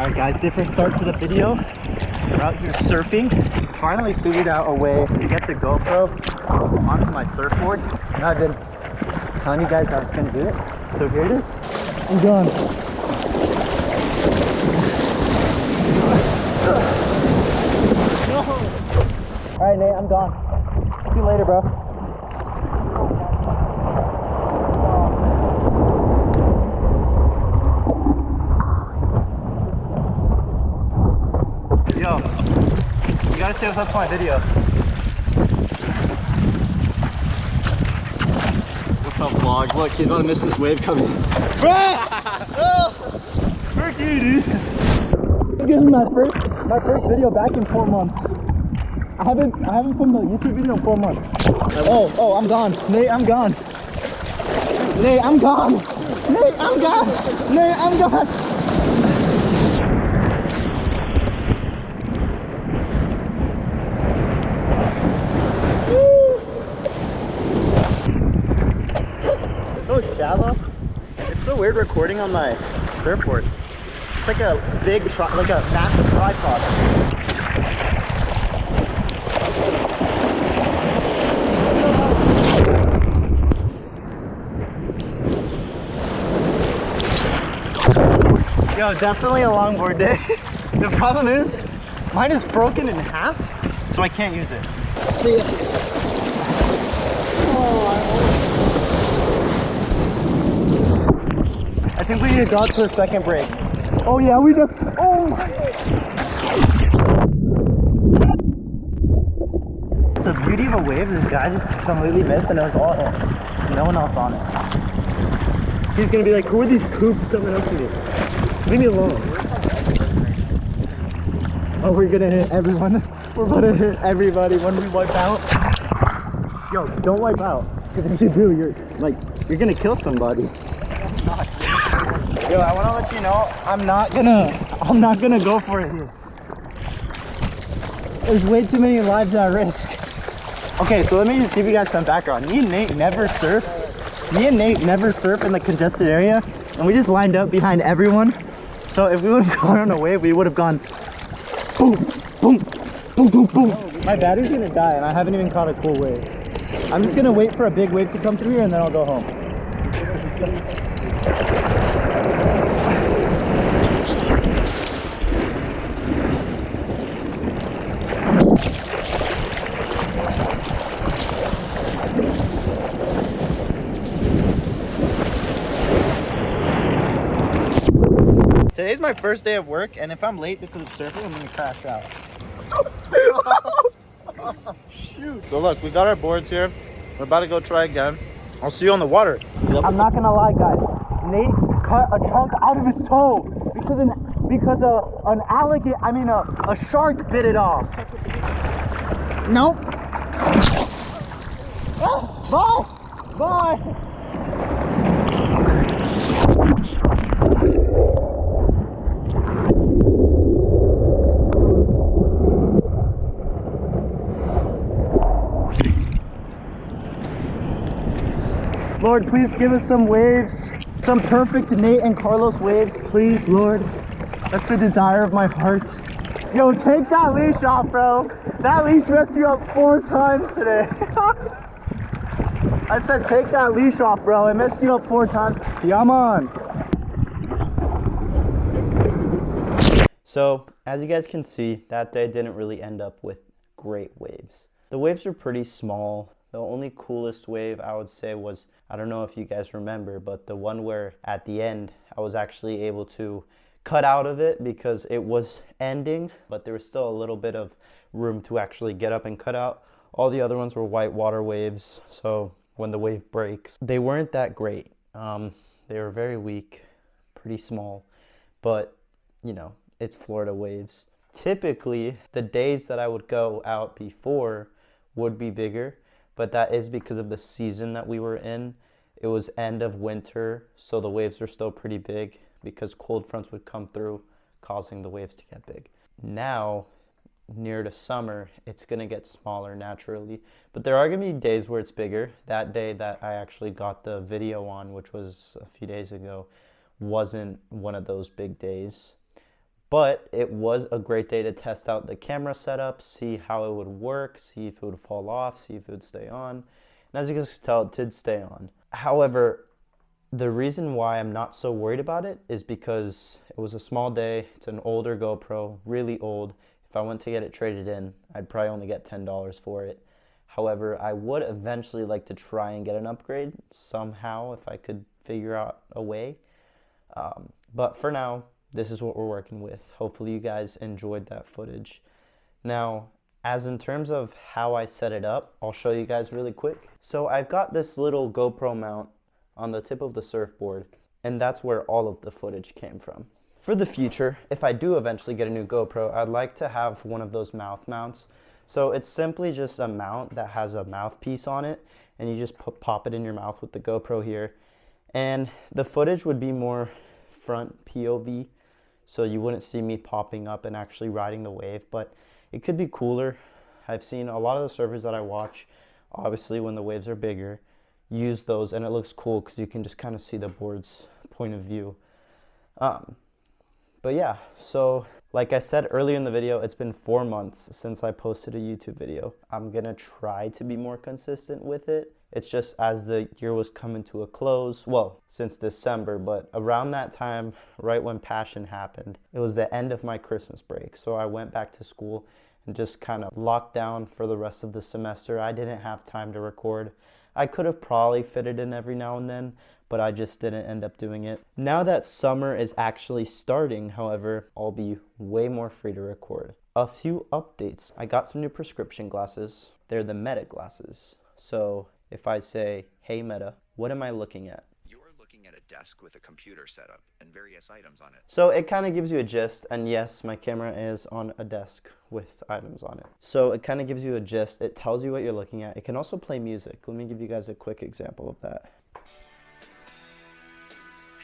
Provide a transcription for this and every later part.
Alright guys, different start to the video. We're out here surfing. Finally figured out a way to get the GoPro onto my surfboard. And I've been telling you guys I was gonna do it. So here it is. I'm done. Alright Nate, I'm gone. See you later, bro. Yo, you gotta say what's up to my video. What's up, vlog? Look, he's about to miss this wave coming. Turkey, dude. This is my first video back in 4 months. I haven't filmed a YouTube video in 4 months. Oh, I'm gone. Nate, I'm gone. Nate, I'm gone. Nate, I'm gone. Nate, I'm gone. So shallow. It's so weird recording on my surfboard. It's like a big, like a massive tripod. Yo, definitely a longboard day. The problem is, mine is broken in half, so I can't use it. See ya. I think we need to go out to the second break. Oh yeah, we do. Oh my. The beauty of a wave, this guy just completely missed and it was all him. No one else on it. He's gonna be like, who are these coops coming up to me? Leave me alone. Oh, we're gonna hit everyone. We're about to hit everybody when we wipe out. Yo, don't wipe out. Because if you do, you're gonna kill somebody. Yo, I wanna let you know, I'm not gonna go for it here. There's way too many lives at risk. Okay, so let me just give you guys some background. Me and Nate never surf in the congested area, and we just lined up behind everyone. So if we would have gone on a wave, we would have gone boom, boom, boom, boom, boom. My battery's gonna die, and I haven't even caught a cool wave. I'm just gonna wait for a big wave to come through here, and then I'll go home. Today's my first day of work, and if I'm late because of surfing, I'm gonna crash out. Shoot. So look, we got our boards here. We're about to go try again. I'll see you on the water. I'm not gonna lie, guys. Nate cut a chunk out of his toe because a shark bit it off. Nope. Oh, bye. Lord, please give us some waves, some perfect Nate and Carlos waves, please, Lord. That's the desire of my heart. Yo, take that leash off, bro. That leash messed you up 4 times today. I said take that leash off, bro. It messed you up 4 times. Yeah, man. So, as you guys can see, that day didn't really end up with great waves. The waves were pretty small. The only coolest wave I would say was, I don't know if you guys remember, but the one where at the end I was actually able to cut out of it because it was ending, but there was still a little bit of room to actually get up and cut out. All the other ones were white water waves, so when the wave breaks, they weren't that great. They were very weak, pretty small, but you know, it's Florida waves. Typically, the days that I would go out before would be bigger, but that is because of the season that we were in. It was end of winter, so the waves were still pretty big because cold fronts would come through, causing the waves to get big. Now, near to summer, it's gonna get smaller naturally, but there are gonna be days where it's bigger. That day that I actually got the video on, which was a few days ago, wasn't one of those big days. But it was a great day to test out the camera setup, see how it would work, see if it would fall off, see if it would stay on. And as you guys can tell, it did stay on. However, the reason why I'm not so worried about it is because it was a small day. It's an older GoPro, really old. If I went to get it traded in, I'd probably only get $10 for it. However, I would eventually like to try and get an upgrade somehow if I could figure out a way. But for now, this is what we're working with. Hopefully you guys enjoyed that footage. Now, as in terms of how I set it up, I'll show you guys really quick. So I've got this little GoPro mount on the tip of the surfboard, and that's where all of the footage came from. For the future, if I do eventually get a new GoPro, I'd like to have one of those mouth mounts. So it's simply just a mount that has a mouthpiece on it, and you just pop it in your mouth with the GoPro here. And the footage would be more front POV, so you wouldn't see me popping up and actually riding the wave, but it could be cooler. I've seen a lot of the surfers that I watch, obviously when the waves are bigger, use those, and it looks cool because you can just kind of see the board's point of view. But yeah, so like I said earlier in the video, it's been 4 months since I posted a YouTube video. I'm gonna try to be more consistent with it. It's just as the year was coming to a close, well, since December, but around that time, right when Passion happened, it was the end of my Christmas break. So I went back to school and just kind of locked down for the rest of the semester. I didn't have time to record. I could have probably fit it in every now and then, but I just didn't end up doing it. Now that summer is actually starting, however, I'll be way more free to record. A few updates. I got some new prescription glasses. They're the Meta glasses. So if I say, hey Meta, what am I looking at? You're looking at a desk with a computer setup and various items on it. So it kind of gives you a gist, and yes, my camera is on a desk with items on it. So it kind of gives you a gist. It tells you what you're looking at. It can also play music. Let me give you guys a quick example of that.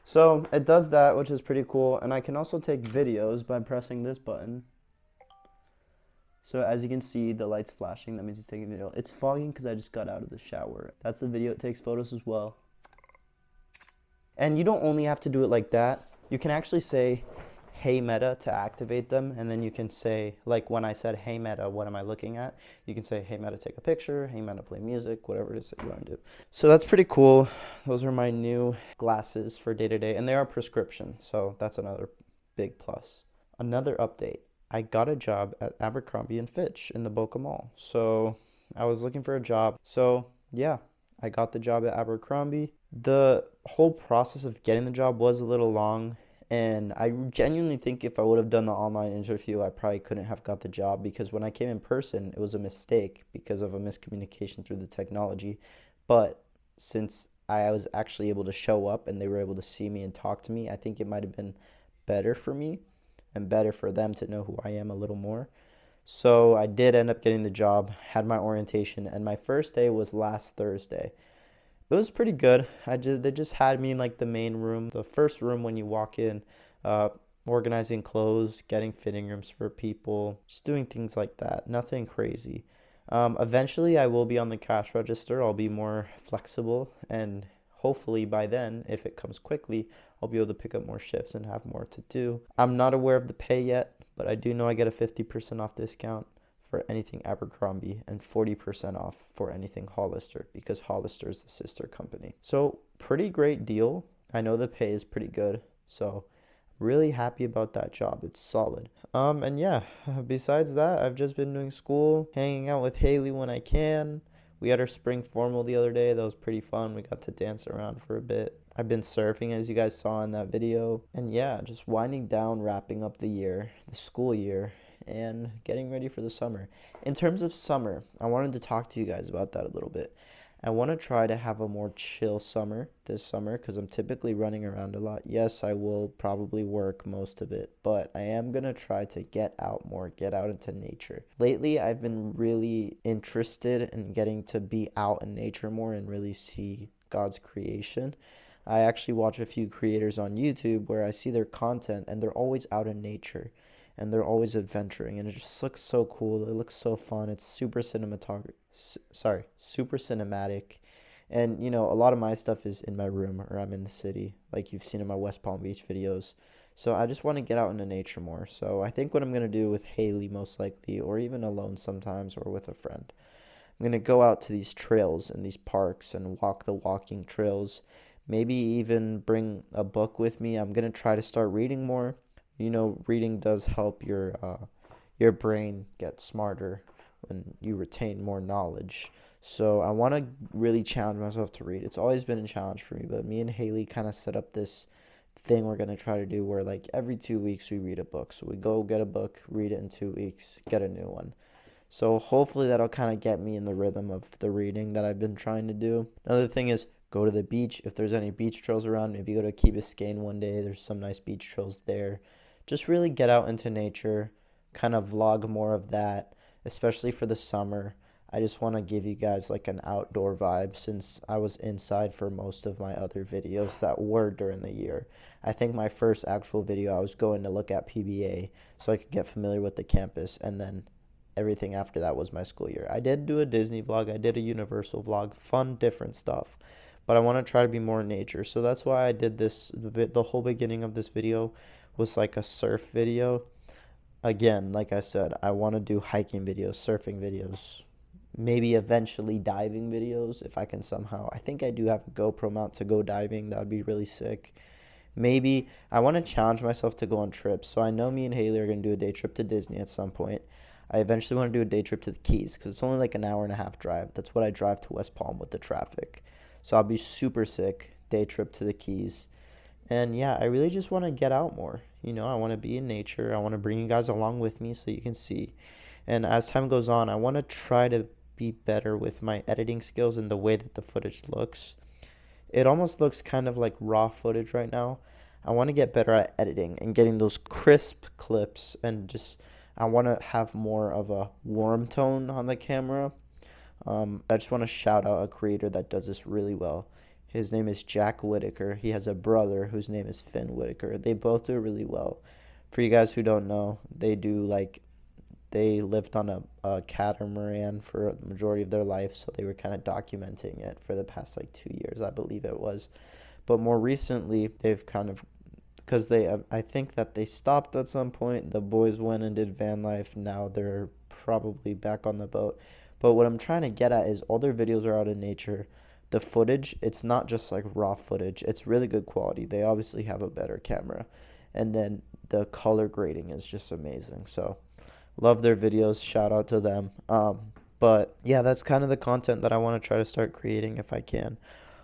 So it does that, which is pretty cool, and I can also take videos by pressing this button. So as you can see, the light's flashing. That means it's taking video. It's fogging because I just got out of the shower. That's the video. It takes photos as well. And you don't only have to do it like that. You can actually say, hey Meta, to activate them. And then you can say, like when I said, hey Meta, what am I looking at? You can say, hey Meta, take a picture. Hey Meta, play music, whatever it is that you want to do. So that's pretty cool. Those are my new glasses for day-to-day. And they are prescription. So that's another big plus. Another update. I got a job at Abercrombie & Fitch in the Boca Mall. So I was looking for a job. So yeah, I got the job at Abercrombie. The whole process of getting the job was a little long. And I genuinely think if I would have done the online interview, I probably couldn't have got the job, because when I came in person, it was a mistake because of a miscommunication through the technology. But since I was actually able to show up and they were able to see me and talk to me, I think it might have been better for me and better for them to know who I am a little more. So I did end up getting the job, had my orientation, and my first day was last Thursday. It was pretty good. They just had me in like the main room, the first room when you walk in, organizing clothes, getting fitting rooms for people, just doing things like that. Nothing crazy. Eventually I will be on the cash register. I'll be more flexible, and hopefully by then, if it comes quickly, I'll be able to pick up more shifts and have more to do. I'm not aware of the pay yet, but I do know I get a 50% off discount for anything Abercrombie and 40% off for anything Hollister, because Hollister is the sister company. So pretty great deal. I know the pay is pretty good, so really happy about that job. It's solid. And yeah, besides that, I've just been doing school, hanging out with Haley when I can. We had our spring formal the other day. That was pretty fun. We got to dance around for a bit. I've been surfing, as you guys saw in that video. And yeah, just winding down, wrapping up the year, the school year, and getting ready for the summer. In terms of summer, I wanted to talk to you guys about that a little bit. I want to try to have a more chill summer this summer, because I'm typically running around a lot. Yes, I will probably work most of it, but I am going to try to get out more, get out into nature. Lately, I've been really interested in getting to be out in nature more and really see God's creation. I actually watch a few creators on YouTube where I see their content, and they're always out in nature. And they're always adventuring, and it just looks so cool. It looks so fun. It's super cinematic. And, you know, a lot of my stuff is in my room, or I'm in the city, like you've seen in my West Palm Beach videos. So I just want to get out into nature more. So I think what I'm going to do with Haley most likely, or even alone sometimes, or with a friend, I'm going to go out to these trails and these parks and walk the walking trails. Maybe even bring a book with me. I'm going to try to start reading more. You know, reading does help your brain get smarter when you retain more knowledge. So I want to really challenge myself to read. It's always been a challenge for me, but me and Haley kind of set up this thing we're going to try to do where like every 2 weeks we read a book. So we go get a book, read it in 2 weeks, get a new one. So hopefully that'll kind of get me in the rhythm of the reading that I've been trying to do. Another thing is go to the beach. If there's any beach trails around, maybe go to Key Biscayne one day. There's some nice beach trails there. Just really get out into nature, kind of vlog more of that, especially for the summer. I just want to give you guys like an outdoor vibe since I was inside for most of my other videos that were during the year. I think my first actual video I was going to look at PBA so I could get familiar with the campus, and then everything after that was my school year. I did do a Disney vlog, I did a Universal vlog, fun, different stuff. But I want to try to be more in nature. So that's why I did this, the whole beginning of this video was like a surf video. Again, like I said, I want to do hiking videos, surfing videos, maybe eventually diving videos if I can somehow. I think I do have a GoPro mount to go diving. That would be really sick. Maybe I want to challenge myself to go on trips. So I know me and Haley are going to do a day trip to Disney at some point. I eventually want to do a day trip to the Keys because it's only like an hour and a half drive. That's what I drive to West Palm with the traffic. So I'll be super sick. Day trip to the Keys. And yeah, I really just want to get out more. You know, I want to be in nature. I want to bring you guys along with me so you can see. And as time goes on, I want to try to be better with my editing skills and the way that the footage looks. It almost looks kind of like raw footage right now. I want to get better at editing and getting those crisp clips, and just I want to have more of a warm tone on the camera. I just want to shout out a creator that does this really well. His name is Jack Whitaker. He has a brother whose name is Finn Whitaker. They both do really well. For you guys who don't know, they lived on a catamaran for the majority of their life, so they were kind of documenting it for the past like 2 years, I believe it was. But more recently, they've kind of, because I think that they stopped at some point. The boys went and did van life. Now they're probably back on the boat. But what I'm trying to get at is all their videos are out in nature. The footage, it's not just like raw footage. It's really good quality. They obviously have a better camera. And then the color grading is just amazing. So love their videos. Shout out to them. But yeah, that's kind of the content that I want to try to start creating if I can.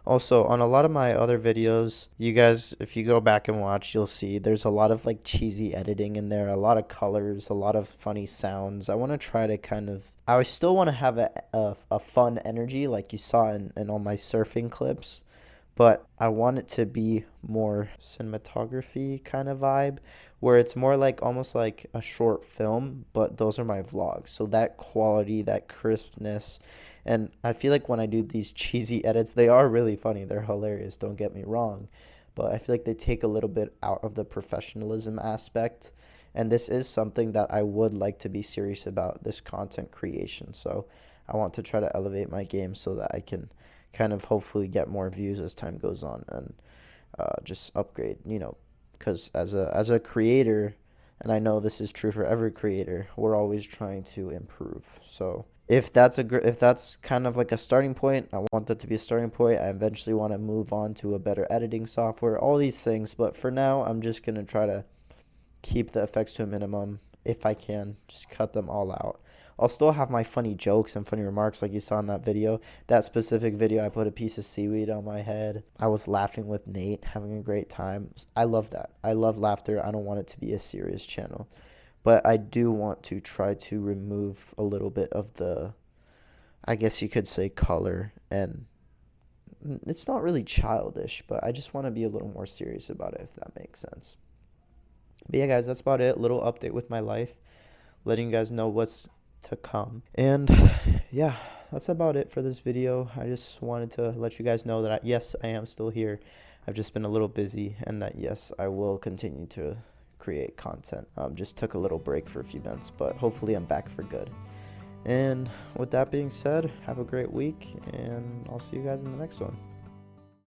Also, on a lot of my other videos, you guys, if you go back and watch, you'll see there's a lot of like cheesy editing in there, a lot of colors, a lot of funny sounds. I want to try to I still want to have a fun energy like you saw in all my surfing clips, but I want it to be more cinematography kind of vibe, where it's more like almost like a short film, but those are my vlogs. So that quality, that crispness. And I feel like when I do these cheesy edits, they are really funny. They're hilarious, don't get me wrong. But I feel like they take a little bit out of the professionalism aspect. And this is something that I would like to be serious about, this content creation. So I want to try to elevate my game so that I can kind of hopefully get more views as time goes on, and just upgrade, because as a creator, and I know this is true for every creator, we're always trying to improve. So if that's kind of like a starting point, I want that to be a starting point. I eventually want to move on to a better editing software, all these things. But for now, I'm just going to try to keep the effects to a minimum if I can, just cut them all out. I'll still have my funny jokes and funny remarks like you saw in that video. That specific video, I put a piece of seaweed on my head. I was laughing with Nate, having a great time. I love that. I love laughter. I don't want it to be a serious channel. But I do want to try to remove a little bit of the, I guess you could say, color. And it's not really childish, but I just want to be a little more serious about it, if that makes sense. But yeah, guys, that's about it. Little update with my life, letting you guys know what's to come. And yeah, that's about it for this video. I just wanted to let you guys know that yes, I am still here. I've just been a little busy, and that yes, I will continue to create content. Just took a little break for a few months, but hopefully I'm back for good. And with that being said, have a great week, and I'll see you guys in the next one.